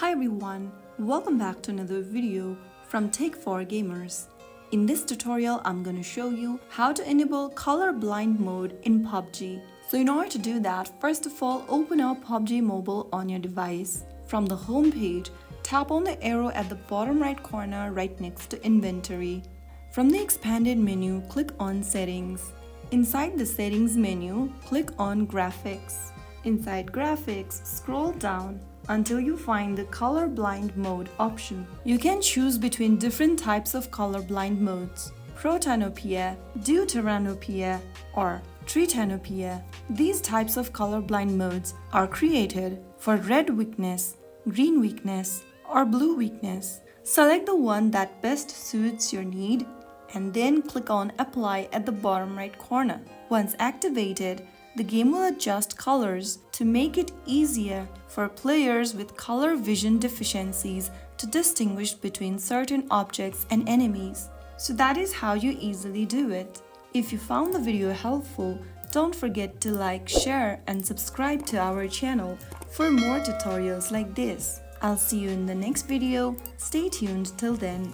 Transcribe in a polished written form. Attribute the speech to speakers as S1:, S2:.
S1: Hi everyone, welcome back to another video from Tech4Gamers. In this tutorial, I'm going to show you how to enable color blind mode in PUBG. So in order to do that, first of all, open up PUBG Mobile on your device. From the home page, tap on the arrow at the bottom right corner right next to Inventory. From the expanded menu, click on Settings. Inside the Settings menu, click on Graphics. Inside Graphics, scroll down until you find the color blind mode option. You can choose between different types of color blind modes: Protanopia, Deuteranopia, or Tritanopia. These types of color blind modes are created for red weakness, green weakness, or blue weakness. Select the one that best suits your need and then click on Apply at the bottom right corner. Once activated, the game will adjust colors to make it easier for players with color vision deficiencies to distinguish between certain objects and enemies. So that is how you easily do it. If you found the video helpful, don't forget to like, share, and subscribe to our channel for more tutorials like this. I'll see you in the next video. Stay tuned till then.